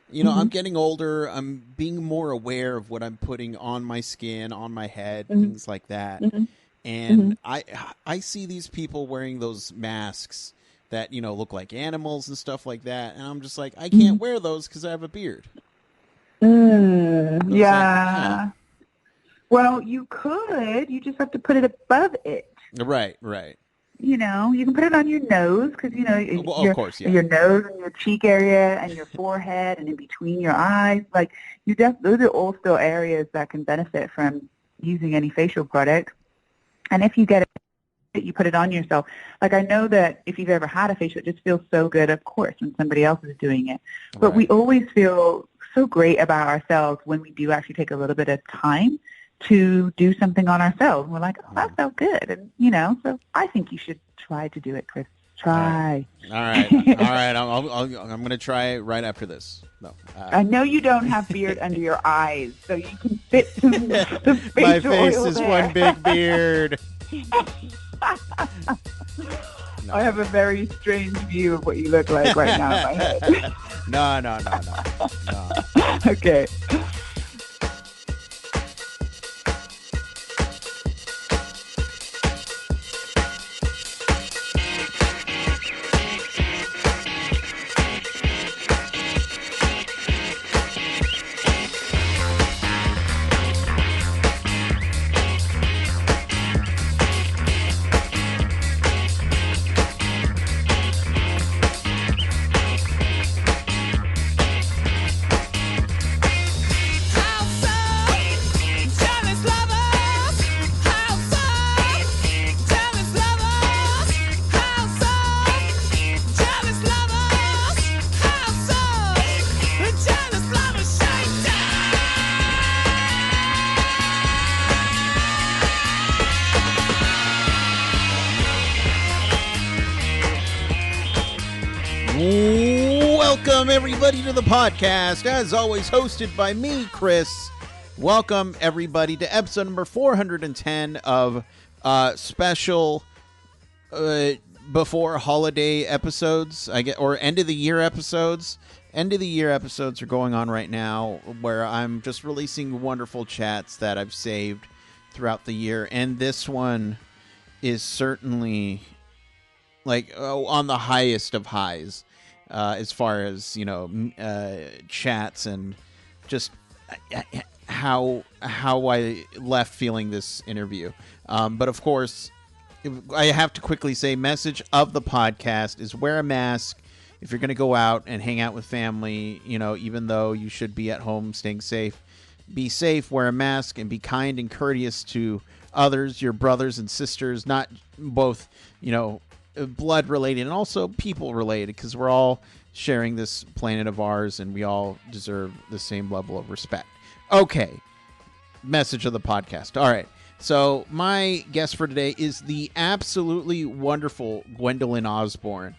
You know, I'm getting older. I'm being more aware of what I'm putting on my skin, on my head, Hmm. things like that. Hmm. And Hmm. I see these people wearing those masks that, you know, look like animals and stuff like that, and I'm just like, I can't Hmm. wear those because I have a beard. Mm, So it's like, yeah, yeah. Well, you could. You just have to put it above it. right, right. You can put it on your nose because Well, of your course, yeah. your nose and your cheek area and your forehead and in between your eyes. Like those are all still areas that can benefit from using any facial product. And if you get it, you put it on yourself. Like I know that if you've ever had a facial, it just feels so good, of course, when somebody else is doing it. But we Right. always feel so great about ourselves when we do actually take a little bit of time to do something on ourselves. And we're like, oh, that Mhm. felt good. And, so I think you should try to do it, Chris. All right. Try. All right. All right. I'm going to try it right after this. No. I know you don't have beard under your eyes, so you can fit some My facial face oil is one there. big beard. I No. have a very strange view of what you look like right now in my head. No, no, no, no. No. Okay. Welcome, everybody, to the podcast. As always, hosted by me, Chris. Welcome, everybody, to episode number 410 of special uh, before holiday episodes, I get, or end of the year episodes. End of the year episodes are going on right now, where I'm just releasing wonderful chats that I've saved throughout the year, and this one is certainly like on the highest of highs, as far as chats and just how I left feeling this interview. But of course, I have to quickly say, message of the podcast is wear a mask if you're going to go out and hang out with family. Even though you should be at home staying safe, be safe, wear a mask, and be kind and courteous to others, your brothers and sisters, not both, blood related and also people related, because we're all sharing this planet of ours and we all deserve the same level of respect. Okay, message of the podcast. All right. So my guest for today is the absolutely wonderful Gwendolyn Osborne.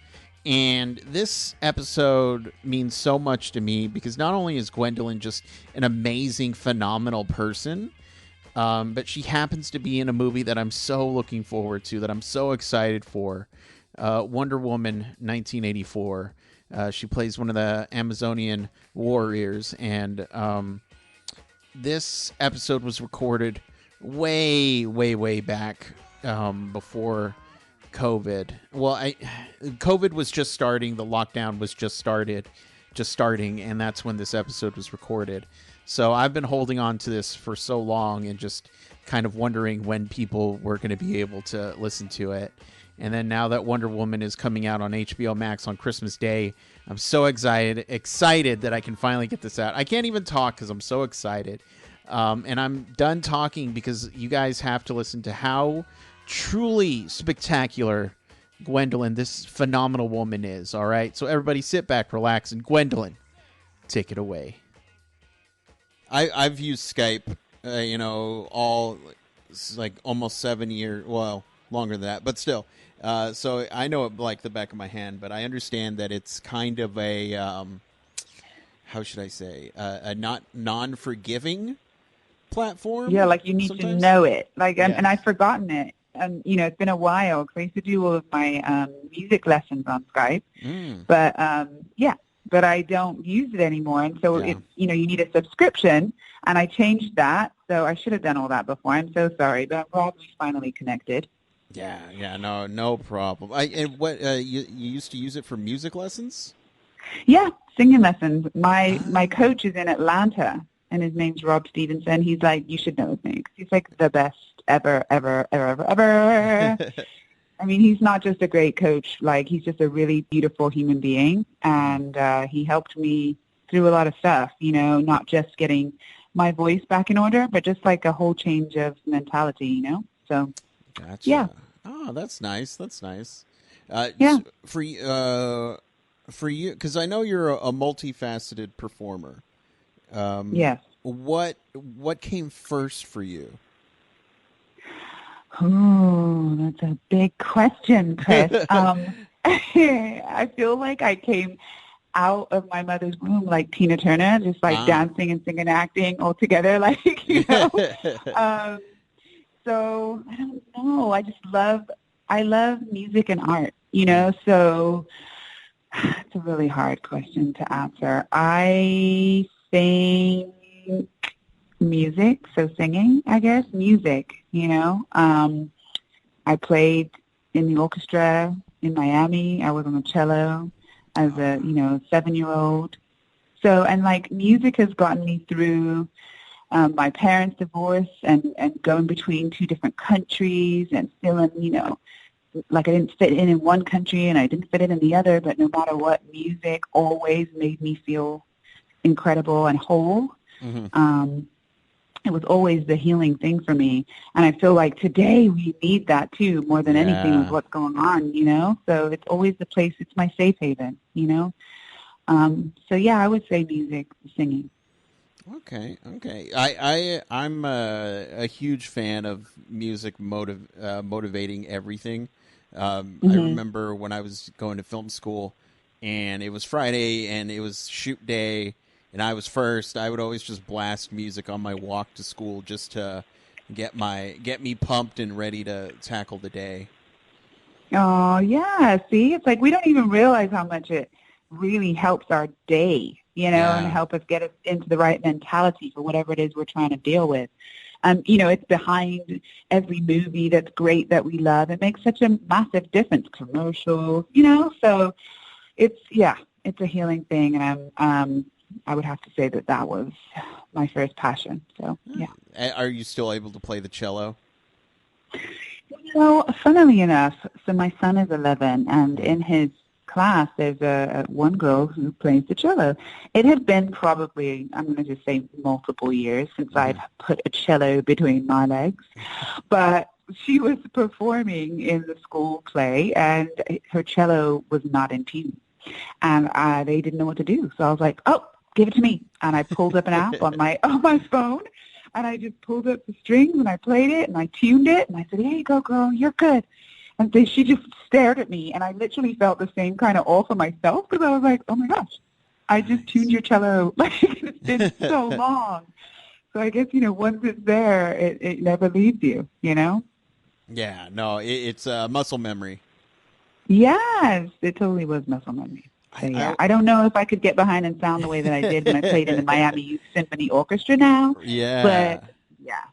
And this episode means so much to me because not only is Gwendolyn just an amazing, phenomenal person, but she happens to be in a movie that I'm so looking forward to, that I'm so excited for, Wonder Woman 1984. She plays one of the Amazonian warriors, and this episode was recorded way, way, way back, before COVID. Well, COVID was just starting. The lockdown was just starting, and that's when this episode was recorded. So I've been holding on to this for so long and just kind of wondering when people were going to be able to listen to it. And then now that Wonder Woman is coming out on HBO Max on Christmas Day, I'm so excited that I can finally get this out. I can't even talk because I'm so excited. And I'm done talking because you guys have to listen to how truly spectacular Gwendolyn, this phenomenal woman, is. All right? So everybody sit back, relax, and Gwendolyn, take it away. I've used Skype, all like almost 7 years, well, longer than that, but still. So I know it like the back of my hand, but I understand that it's kind of a, how should I say, a not non-forgiving Yeah, platform like you need to sometimes. know it. Like, and Yes. I've forgotten it. And, it's been a while because I used to do all of my music lessons on Skype. Mm. But, yeah, but I don't use it anymore. And so Yeah. it's, you need a subscription, and I changed that. So I should have done all that before. I'm so sorry, but I'm glad we finally connected. Yeah, no problem. And what you used to use it for music lessons? Yeah, singing lessons. My Ah. coach is in Atlanta, and his name's Rob Stevenson. He's like, you should know his name 'cause he's like the best ever, ever, ever, ever, ever. I mean, he's not just a great coach. Like, he's just a really beautiful human being, Mhm. and he helped me through a lot of stuff. Not just getting my voice back in order, but just like a whole change of mentality. So yeah, Gotcha. Oh, that's nice. That's nice. yeah, For you, because I know you're a multifaceted performer. Um, yes. what came first for you? Oh, that's a big question, Chris. I feel like I came out of my mother's womb like Tina Turner, just like Ah. dancing and singing, acting all together, Um, so I don't know. I love music and art, Mm. so it's a really hard question to answer. I think music, so singing, I guess, music. I played in the orchestra in Miami. I was on the cello as a, Ah. 7-year-old. So, and like music has gotten me through my parents' divorce and going between two different countries and feeling, like I didn't fit in one country and I didn't fit in the other, but no matter what, music always made me feel incredible and whole. Mhm. Um, it was always the healing thing for me. And I feel like today we need that too, more than anything with Yeah. what's going on. So it's always the place, it's my safe haven. So yeah, I would say music, singing. Okay. I'm a huge fan of music motivating everything. I Hmm. remember when I was going to film school, and it was Friday, and it was shoot day, and I was first. I would always just blast music on my walk to school just to get me pumped and ready to tackle the day. Oh, yeah. See, it's like we don't even realize how much it really helps our day, and Yeah. help us get us into the right mentality for whatever it is we're trying to deal with. It's behind every movie that's great that we love. It makes such a massive difference. Commercials. So it's a healing thing, and I would have to say that was my first passion. So yeah. Are you still able to play the cello? Well, funnily enough, so my son is 11, and Mm. in his class, there's one girl who plays the cello. It had been probably, I'm going to just say multiple years since Hmm. I'd put a cello between my legs, but she was performing in the school play, and her cello was not in tune, and they didn't know what to do. So I was like, "Oh, give it to me!" And I pulled up an app on my on my phone, and I just pulled up the strings and I played it and I tuned it and I said, "Here you go, girl, you're good." And so she just stared at me, and I literally felt the same kind of awe for myself because I was like, "Oh my gosh, I just tuned Nice. your cello like it's been so long." So I guess once it's there, it never leaves you. Yeah, no, it's muscle memory. Yes, it totally was muscle memory. So I yeah, I don't know if I could get behind and sound the way that I did when I played in the Miami Youth Symphony Orchestra now, but yeah. yeah,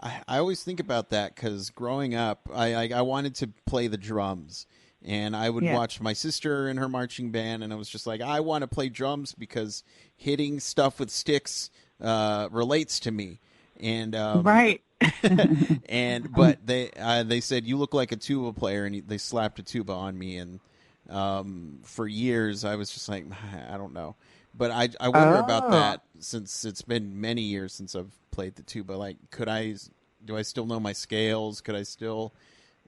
I always think about that because growing up, I wanted to play the drums, and I would yeah, watch my sister in her marching band, and I was just like, I want to play drums because hitting stuff with sticks relates to me, and right. but they said you look like a tuba player, and they slapped a tuba on me, and for years I was just like, I don't know, but I wonder about Oh, that since it's been many years since I've played the tuba. Like, do I still know my scales? Could I still,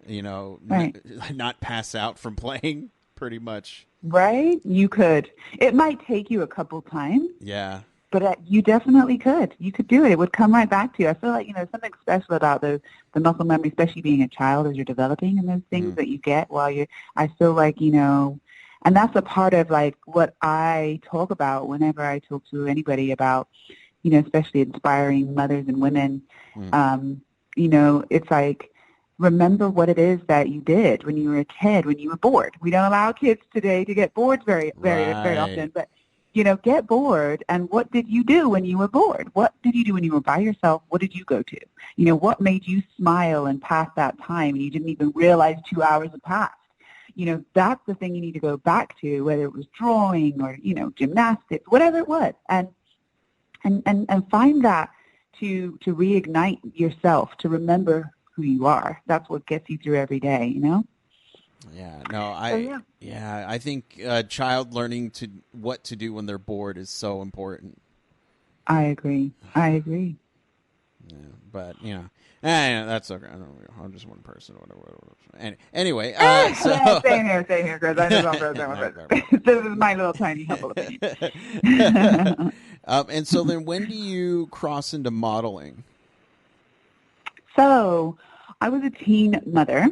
right. not pass out from playing? Pretty much. Right? You could. It might take you a couple times, Yeah. but you definitely could. You could do it. It would come right back to you. I feel like, something special about the muscle memory, especially being a child as you're developing and those things Mm. that you get while I feel like, and that's a part of like what I talk about whenever I talk to anybody about, especially inspiring mothers and women. Mm. Um, it's like remember what it is that you did when you were a kid, when you were bored. We don't allow kids today to get bored very often, but get bored. And what did you do when you were bored? What did you do when you were by yourself? What did you go to? What made you smile and pass that time and you didn't even realize 2 hours had passed? That's the thing you need to go back to, whether it was drawing or, gymnastics, whatever it was. And find that to reignite yourself, to remember who you are. That's what gets you through every day, Yeah, no, I think a child learning what to do when they're bored is so important. I agree. Yeah, but that's okay. I'm just one person. Whatever. Anyway, so same here, Chris. I just want this is my little tiny humble opinion. And so then, when do you cross into modeling? So, I was a teen mother,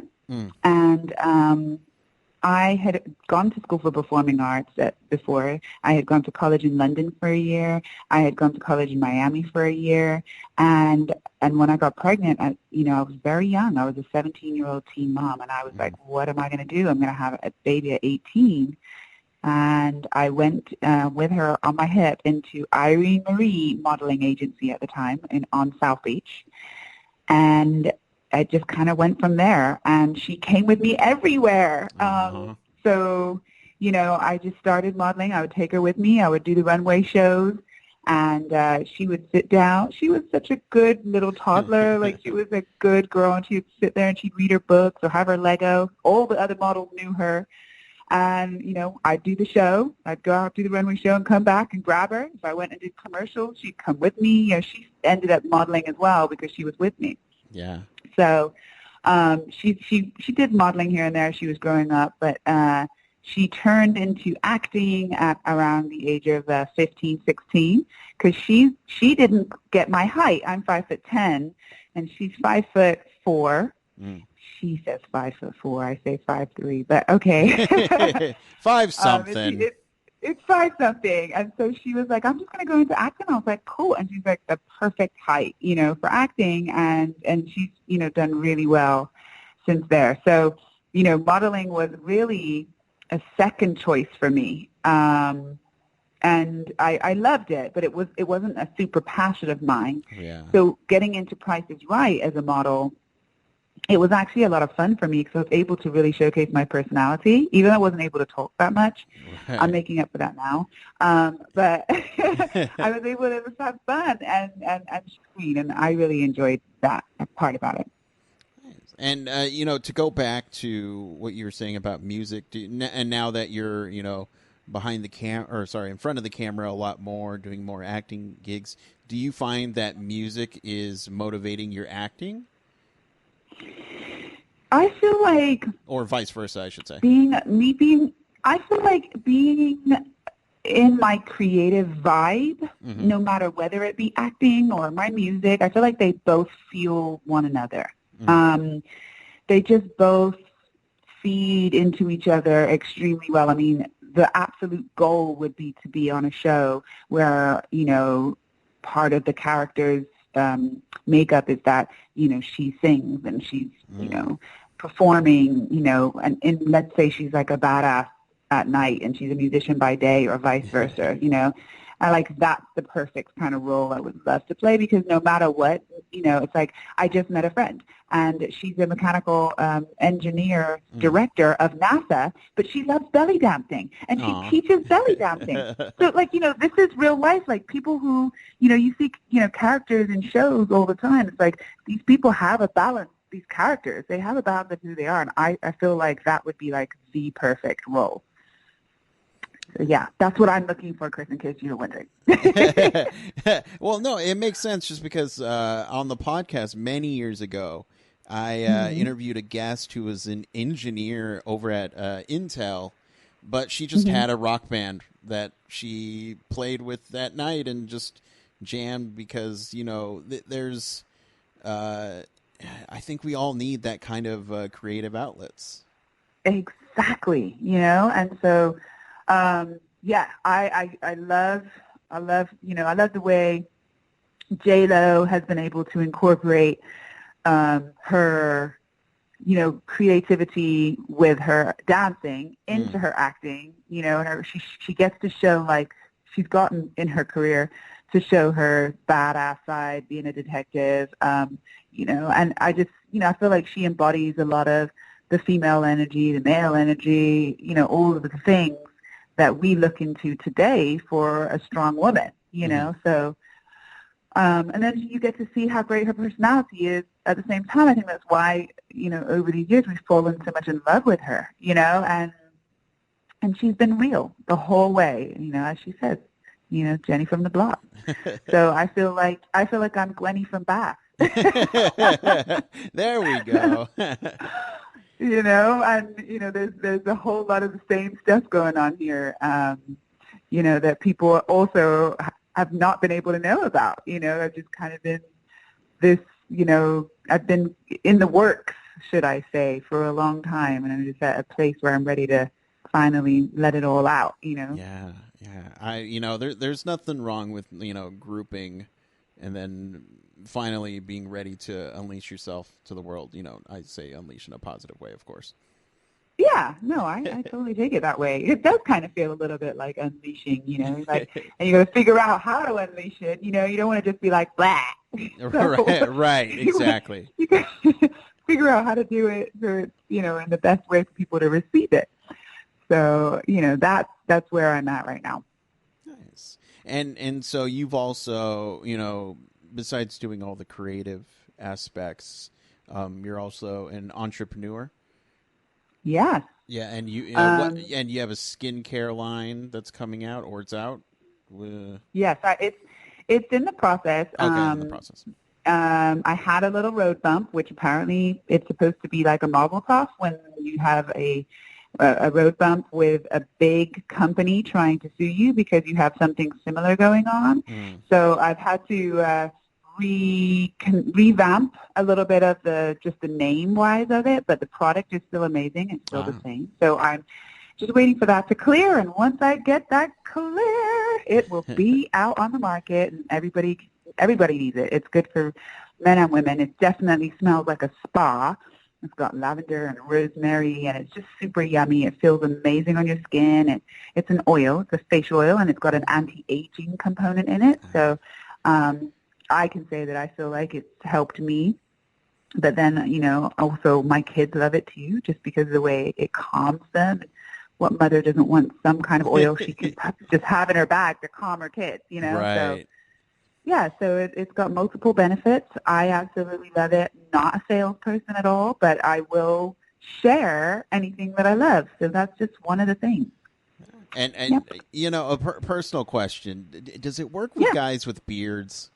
and I had gone to school for performing arts before. I had gone to college in London for a year. I had gone to college in Miami for a year. And when I got pregnant, I was very young. I was a 17-year-old teen mom, and I was like, what am I going to do? I'm going to have a baby at 18. And I went with her on my hip into Irene Marie Modeling Agency at the time on South Beach. And I just kind of went from there, and she came with me everywhere. So, I just started modeling. I would take her with me. I would do the runway shows, and she would sit down. She was such a good little toddler. Like, she was a good girl, and she would sit there, and she'd read her books or have her Lego. All the other models knew her. And, I'd do the show. I'd go out, do the runway show, and come back and grab her. If I went and did commercials, she'd come with me. She ended up modeling as well because she was with me. Yeah. So she did modeling here and there. She was growing up, but she turned into acting at around the age of 15, 16, because she didn't get my height. I'm 5'10", and she's 5'4". She says 5'4". I say 5'3", but okay. 5 something. It's 5 something. And so she was like, I'm just going to go into acting. I was like, cool. And she's like the perfect height, for acting. And she's, done really well since there. So, modeling was really a second choice for me. And I loved it, but it wasn't a super passion of mine. Yeah. So getting into Price is Right as a model, it was actually a lot of fun for me because I was able to really showcase my personality, even though I wasn't able to talk that much. Right. I'm making up for that now. But I was able to have fun and screen, and I really enjoyed that part about it. And, to go back to what you were saying about music, and now that you're, behind the in front of the camera a lot more, doing more acting gigs, do you find that music is motivating your acting? I feel like, or vice versa, I should say. I feel like being in my creative vibe, no matter whether it be acting or my music, I feel like they both fuel one another. They just both feed into each other extremely well. I mean, the absolute goal would be to be on a show where, part of the character's makeup is that, she sings and she's, performing, and let's say she's like a badass at night and she's a musician by day or vice versa, that's the perfect kind of role I would love to play, because no matter what, it's like I just met a friend and she's a mechanical engineer director of NASA, but she loves belly dancing and she teaches belly dancing. So this is real life. Like people who, you see, characters in shows all the time. It's like these people have a balance. These characters, they have a balance of who they are. And I feel like that would be like the perfect role. So yeah, that's what I'm looking for, Chris, in case you were wondering. Well, no, it makes sense just because on the podcast many years ago, I interviewed a guest who was an engineer over at Intel, but she just had a rock band that she played with that night and just jammed because, there's, I think we all need that kind of creative outlets. Exactly, and so... I love, the way J-Lo has been able to incorporate her creativity with her dancing into her acting, and she gets to show, like, she's gotten in her career to show her badass side, being a detective, and I just, I feel like she embodies a lot of the female energy, the male energy, all of the things that we look into today for a strong woman, so, and then you get to see how great her personality is at the same time. I think that's why, over these years we've fallen so much in love with her, and she's been real the whole way, as she says, Jenny from the block. So I feel like I'm Gwenny from Bath. There we go. There's a whole lot of the same stuff going on here, that people also have not been able to know about. I've just kind of been this, I've been in the works, should I say, for a long time, and I'm just at a place where I'm ready to finally let it all out. Yeah. There's nothing wrong with grouping, and then finally being ready to unleash yourself to the world. I say unleash in a positive way, of course. Yeah, no, I totally take it that way. It does kind of feel a little bit like unleashing, like, and you got to figure out how to unleash it. You don't want to just be like, blah. Right, exactly. You got to figure out how to do it so it's, in the best way for people to receive it. So, that's where I'm at right now. Nice. And so you've also, besides doing all the creative aspects, you're also an entrepreneur. Yeah. Yeah, and you have a skincare line that's coming out, or it's out. Yes, it's in the process. Okay, in the process. I had a little road bump, which apparently it's supposed to be like a marble toss when you have a road bump with a big company trying to sue you because you have something similar going on. So I've had to revamp a little bit of the name wise of it, but the product is still amazing. It's still the same. So I'm just waiting for that to clear, and once I get that clear, it will be out on the market, and everybody needs it. It's good for men and women. It definitely smells like a spa. It's got lavender and rosemary, and it's just super yummy. It feels amazing on your skin. It's an oil. It's a facial oil, and it's got an anti-aging component in it. So I can say that I feel like it's helped me. But then, also my kids love it too, just because of the way it calms them. What mother doesn't want some kind of oil she can just have in her bag to calm her kids, Right. So, yeah, so it's got multiple benefits. I absolutely love it. Not a salesperson at all, but I will share anything that I love. So that's just one of the things. And yep. A personal question. Does it work with guys with beards?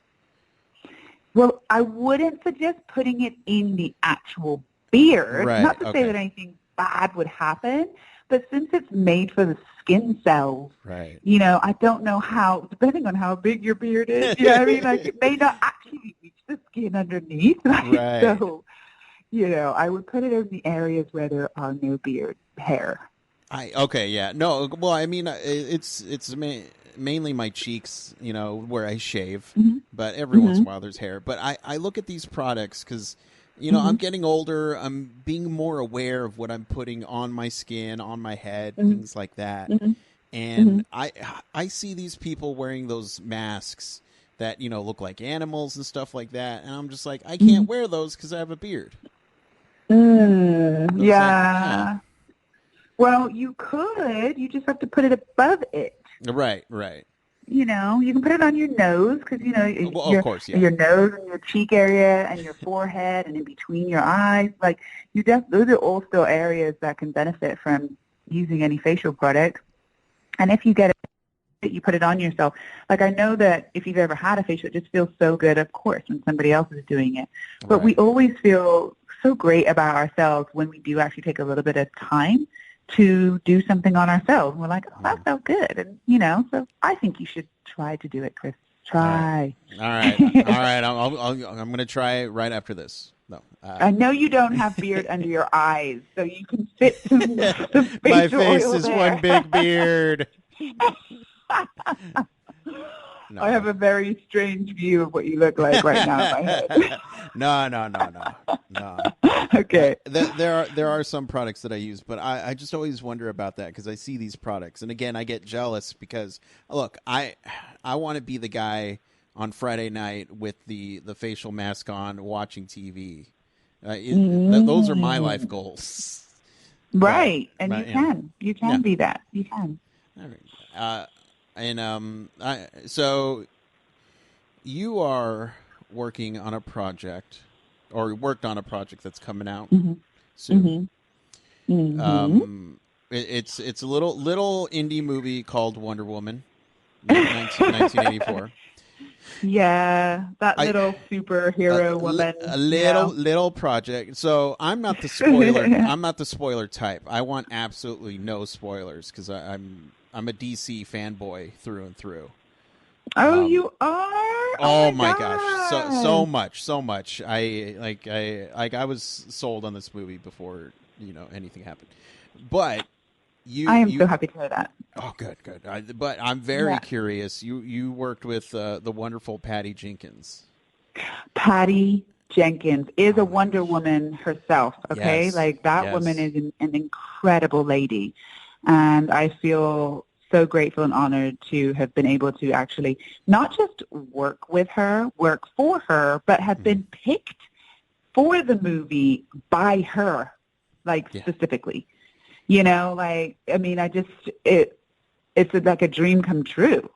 Well, I wouldn't suggest putting it in the actual beard. Right. Not to say that anything bad would happen, but since it's made for the skin cells, right. I don't know how, depending on how big your beard is, like it may not actually reach the skin underneath. Right. So, I would put it in the areas where there are no beard hair. No, well, I mean, it's mainly my cheeks, where I shave, but every once in a while there's hair. But I look at these products because, I'm getting older. I'm being more aware of what I'm putting on my skin, on my head, things like that. And I see these people wearing those masks that, look like animals and stuff like that. And I'm just like, I can't wear those because I have a beard. Yeah. Well, you could. You just have to put it above it. Right. You can put it on your nose because, of course, yeah. Your nose and your cheek area and your forehead and in between your eyes. Like, those are all still areas that can benefit from using any facial product. And if you get it, you put it on yourself. Like, I know that if you've ever had a facial, it just feels so good, of course, when somebody else is doing it. But we always feel so great about ourselves when we do actually take a little bit of time to do something on ourselves. And we're like, oh, that felt good. And, so I think you should try to do it, Chris. Try. All right. I'm going to try it right after this. No. I know you don't have beard under your eyes, so you can fit some facial my face oil is there. one big beard. No. I have a very strange view of what you look like right now in my head. No. Okay. There are some products that I use, but I just always wonder about that because I see these products, and again, I get jealous because look, I want to be the guy on Friday night with the facial mask on, watching TV. Those are my life goals. Right, and But you yeah. can be that. You can. All right. So you are working on a project, or worked on a project that's coming out Mhm. soon. Mhm. Mhm. It's a little indie movie called Wonder Woman, 1984. Yeah, that I little superhero woman. a Yeah. little project. So I'm not the spoiler. I'm not the spoiler type. I want absolutely no spoilers because I'm a DC fanboy through and through. Oh, Um, you are? Oh oh my my gosh, so gosh. much. I was sold on this movie before anything happened. But I am you so happy to hear that. oh good. But I'm very Yeah. curious. You worked with the wonderful Patty Jenkins. Patty Jenkins is a Oh my Wonder gosh. Woman herself, okay? Yes. Like that woman Yes. is an incredible lady. And I feel so grateful and honored to have been able to actually not just work for her, but have Hmm. been picked for the movie by her, like Yeah. specifically. Like I mean, it's like a dream come true.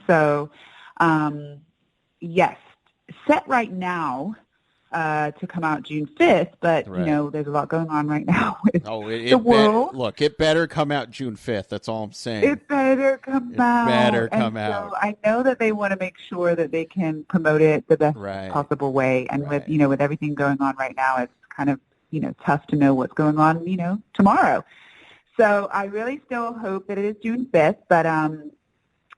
So um yes, set right now to come out June 5th, but Right. there's a lot going on right now with Oh, the it bet. world. Look, it better come out June 5th. That's all I'm saying. It better come It out. better And come so out. I know that they want to make sure that they can promote it the best Right. possible way. And with, Right. with everything going on right now, it's kind of, tough to know what's going on, tomorrow. So I really still hope that it is June 5th, but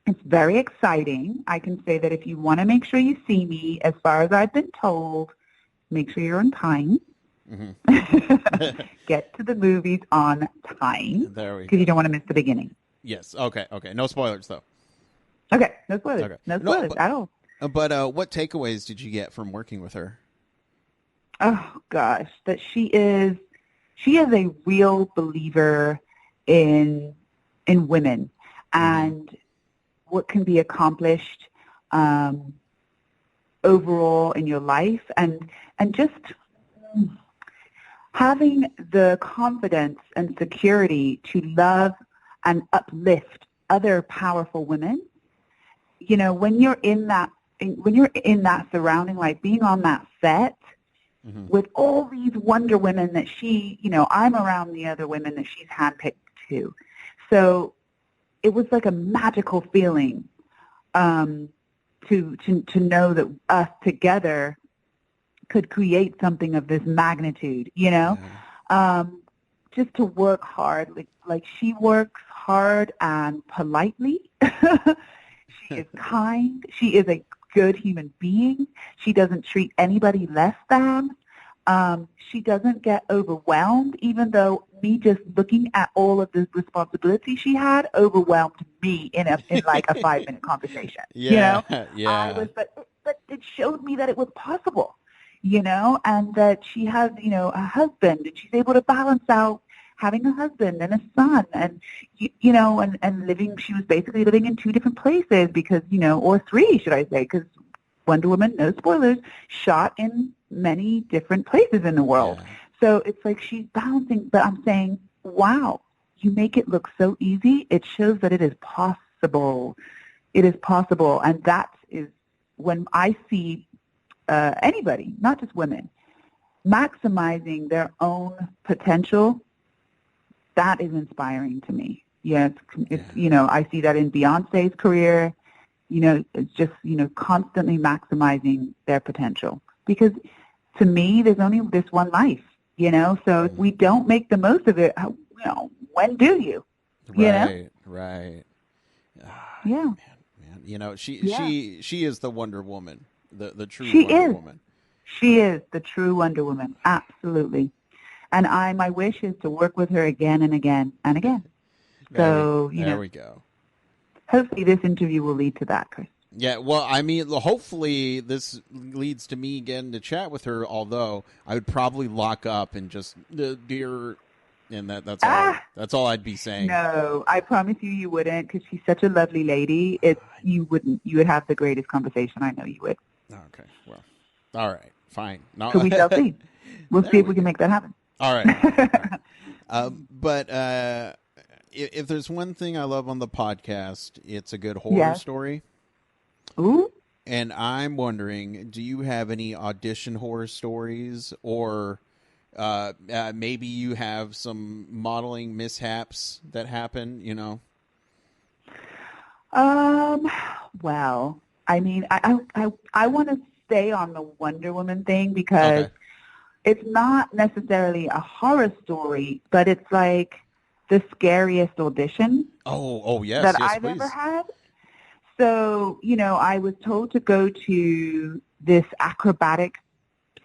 it's very exciting. I can say that if you want to make sure you see me, as far as I've been told, make sure you're on time. Hmm. Get to the movies on time There we because you go. don't want to miss the beginning. Yes. Okay. Okay. No spoilers though. Okay, no spoilers. Okay. No No, spoilers at all. but what takeaways did you get from working with her? Oh gosh, that she is a real believer in women Hmm. and what can be accomplished um, overall in your life, and just having the confidence and security to love and uplift other powerful women. When you're in that surrounding, like being on that set Hmm. with all these Wonder Women that I'm around the other women that she's handpicked too. So it was like a magical feeling to know that us together could create something of this magnitude. Yeah. Just to work hard, like she works hard and politely. She is kind. She is a good human being. She doesn't treat anybody less than. She doesn't get overwhelmed, even though me just looking at all of the responsibility she had overwhelmed me in like a 5-minute conversation. Yeah. I Yeah. was, but it showed me that it was possible. And that she has, a husband, and she's able to balance out having a husband and a son, and and living. She was basically living in 2 different places because, or 3, should I say? Because Wonder Woman, no spoilers, shot in many different places in the world. Yeah. So it's like she's balancing. But I'm saying, wow, you make it look so easy. It shows that it is possible. It is possible, and that is when I see anybody, not just women, maximizing their own potential. That is inspiring to me. Yes, it's Yeah. I see that in Beyonce's career. It's just constantly maximizing their potential because to me, there's only this one life. So if we Mm. don't make the most of it, when do you? You know? Right. Right. Ah, Yeah, man. She yeah. she she is the Wonder Woman, the true She Wonder is. Woman. She is the true Wonder Woman. Absolutely. And my wish is to work with her again and again and again. There we So, there we go. hopefully this interview will lead to that, Chris. Yeah, well, I mean, hopefully this leads to me getting to chat with her. Although I would probably lock up and just dear, and that's all I'd be saying. No, I promise you wouldn't, because she's such a lovely lady. You wouldn't. You would have the greatest conversation. I know you would. Okay, well, all right, fine. No, So we shall see. We'll see if we can make that happen. All right. But if there's one thing I love on the podcast, it's a good horror story. Ooh. And I'm wondering, do you have any audition horror stories, or maybe you have some modeling mishaps that happen? Well, I mean, I want to stay on the Wonder Woman thing, because it's not necessarily a horror story, but it's like the scariest audition that I've ever had. So, I was told to go to this acrobatic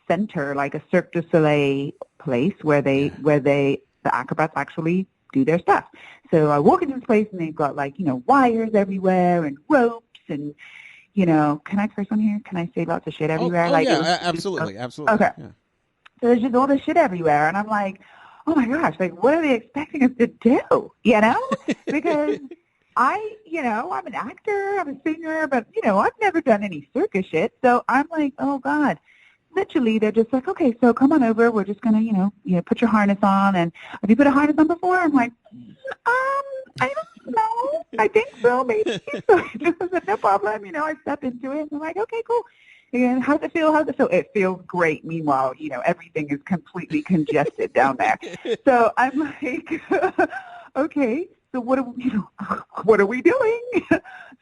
center, like a Cirque du Soleil place where the acrobats actually do their stuff. So I walk into this place and they've got wires everywhere and ropes and, can I curse on here? Can I say lots of shit everywhere? Absolutely. Okay. Yeah. So there's just all this shit everywhere. And I'm like, oh my gosh, what are they expecting us to do? Because I'm an actor, I'm a singer, but, I've never done any circus shit. So I'm like, oh God. Literally, they're just like, okay, so come on over. We're just going to, put your harness on. And have you put a harness on before? I'm like, I don't know. I think so, maybe. So I just said, no problem. I step into it. And I'm like, okay, cool. And how does it feel? It feels great. Meanwhile, everything is completely congested down there. So I'm like, okay, so what are we doing?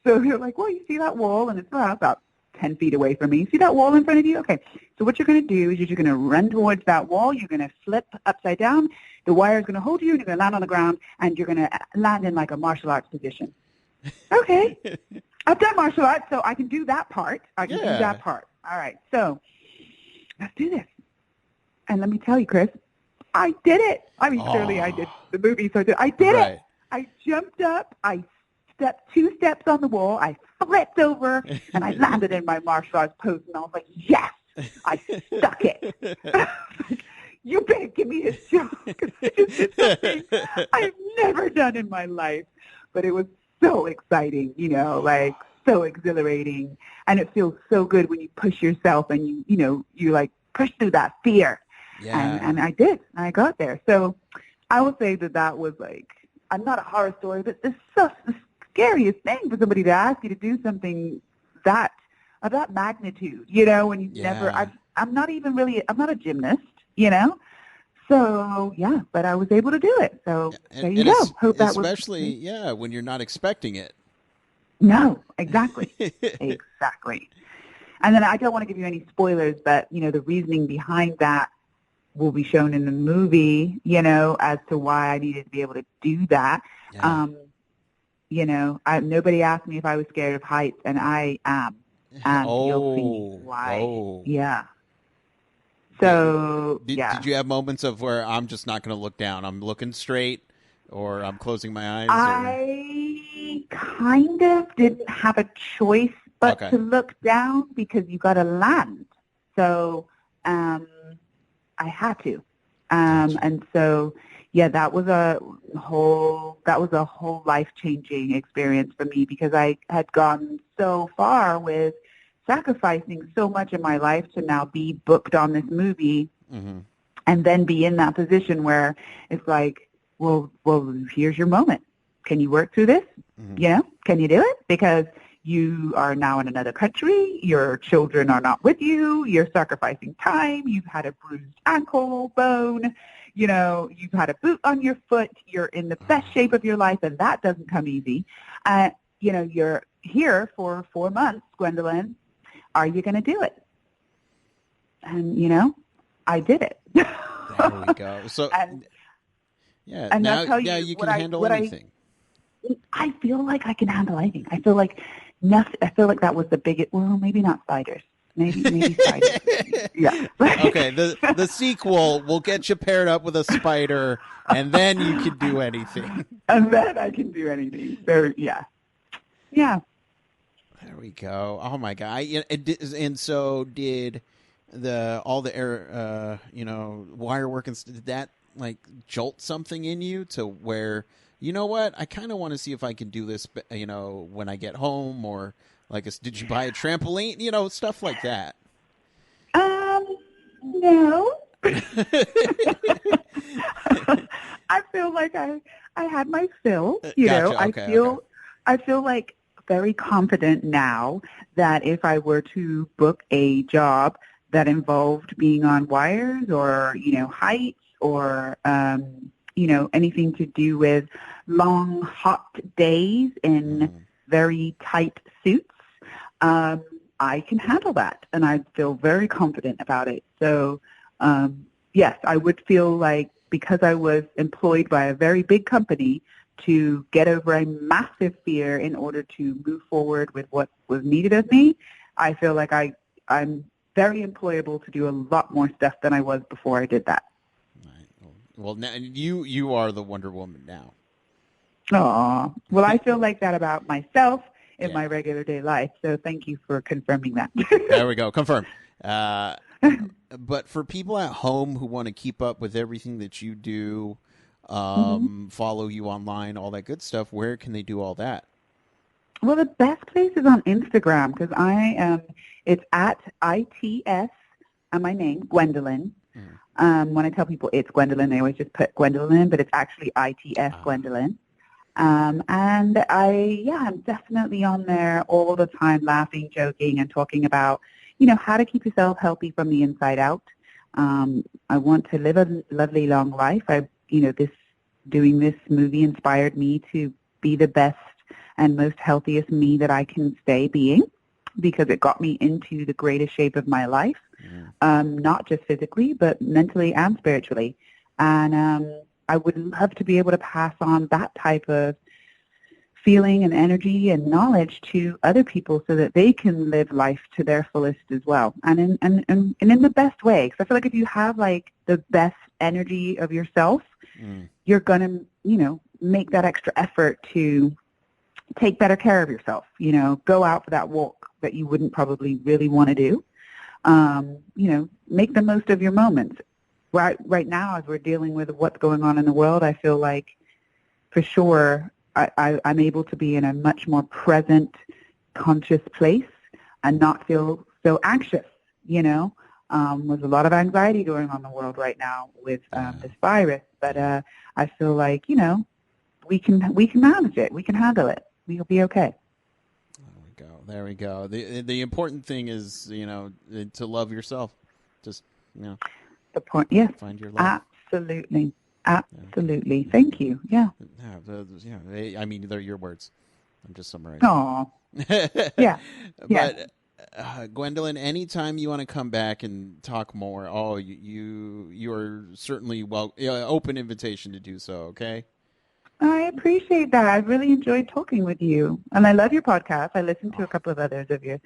So they're like, well, you see that wall, and it's about 10 feet away from me. See that wall in front of you? Okay. So what you're going to do is you're going to run towards that wall. You're going to flip upside down. The wire is going to hold you, and you're going to land on the ground, and you're going to land in like a martial arts position. Okay. I've done martial arts, so I can do that part. All right. So let's do this. And let me tell you, Chris, I did it. I mean, clearly I did the movie, so I did it. I jumped up. I stepped 2 steps on the wall. I flipped over, and I landed in my martial arts pose, and I was like, yes, I stuck it. You better give me this job, because I just did something I've never done in my life. But it was so exciting, so exhilarating. And it feels so good when you push yourself and you like push through that fear. Yeah. And I did. I got there. So I would say that was like, I'm not a horror story, but it's the scariest thing for somebody to ask you to do something of that magnitude, when you've never, I'm not a gymnast, So, yeah, but I was able to do it. So there you go. Hope that especially, when you're not expecting it. No, exactly. Exactly. And then I don't want to give you any spoilers, but, the reasoning behind that will be shown in the movie, as to why I needed to be able to do that. Yeah. Nobody asked me if I was scared of heights, and I am. And you'll see why. Oh. Yeah. So, Did you have moments of where I'm just not going to look down? I'm looking straight, or I'm closing my eyes? I kind of didn't have a choice but to look down, because you got to land. So I had to. And so, that was a whole life-changing experience for me, because I had gone so far with sacrificing so much in my life to now be booked on this movie, and then be in that position where it's like, well, here's your moment. Can you work through this? Can you do it? Because you are now in another country. Your children are not with you. You're sacrificing time. You've had a bruised ankle bone. You've had a boot on your foot. You're in the best shape of your life, and that doesn't come easy. You're here for 4 months, Gwendolyn. Are you going to do it? And, I did it. There we go. So, and now you can handle anything. I feel like I can handle anything. I feel like nothing. I feel like that was the biggest. Well, maybe not spiders. Maybe spiders. Yeah. Okay. The sequel will get you paired up with a spider, and then you can do anything. And then I can do anything. So yeah. There we go. Oh my god! And so did all the air, wire work and did that like jolt something in you to where you know what? I kind of want to see if I can do this, when I get home, or like, did you buy a trampoline? Stuff like that. No. I feel like I had my fill. Gotcha. Okay. I feel like very confident now that if I were to book a job that involved being on wires or, heights or, anything to do with long, hot days in very tight suits, I can handle that. And I feel very confident about it. So, yes, I would feel like because I was employed by a very big company to get over a massive fear in order to move forward with what was needed of me, I feel like I'm very employable to do a lot more stuff than I was before I did that. Right. Well, now you are the Wonder Woman now. Aw. Well, I feel like that about myself in my regular day life. So thank you for confirming that. There we go. Confirmed. But for people at home who want to keep up with everything that you do, follow you online, all that good stuff, where can they do all that? Well, the best place is on Instagram because it's at ITS and my name, Gwendolyn. When I tell people it's Gwendolyn, they always just put Gwendolyn, but it's actually ITS Gwendolyn. And I'm definitely on there all the time, laughing, joking, and talking about, how to keep yourself healthy from the inside out. I want to live a lovely, long life. Doing this movie inspired me to be the best and most healthiest me that I can stay being, because it got me into the greatest shape of my life, not just physically, but mentally and spiritually. And I would love to be able to pass on that type of feeling and energy and knowledge to other people so that they can live life to their fullest as well, and in the best way. Because I feel like if you have like the best energy of yourself, you're gonna make that extra effort to take better care of yourself. Go out for that walk that you wouldn't probably really want to do. Make the most of your moments. Right now, as we're dealing with what's going on in the world, I feel like for sure I'm able to be in a much more present, conscious place and not feel so anxious, There's a lot of anxiety going on in the world right now with this virus, but I feel like, we can manage it. We can handle it. We'll be okay. There we go. The important thing is, to love yourself. Just, the point, yes. Find your love. Absolutely. Absolutely. Thank you. Yeah. I mean, they're your words. I'm just summarizing. Aw. Yeah. But Gwendolyn, anytime you want to come back and talk more, you are certainly open invitation to do so. Okay. I appreciate that. I really enjoyed talking with you, and I love your podcast. I listened to a couple of others of you.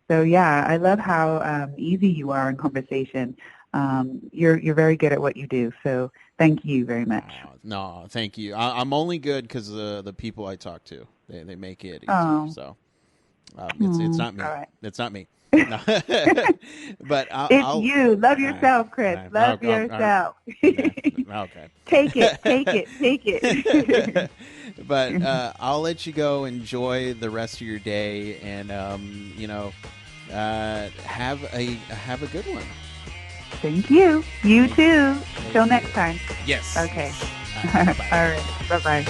So yeah, I love how easy you are in conversation. You're very good at what you do. So thank you very much. No, thank you. I'm only good because the people I talk to, they make it easier. So it's not me. Right. It's not me. No. But it's you. Love yourself, Chris. Love yourself. Okay. Take it. But I'll let you go. Enjoy the rest of your day, and have a good one. Thank you. You too. Till next time. Yes. Okay. All right. All right. Bye-bye.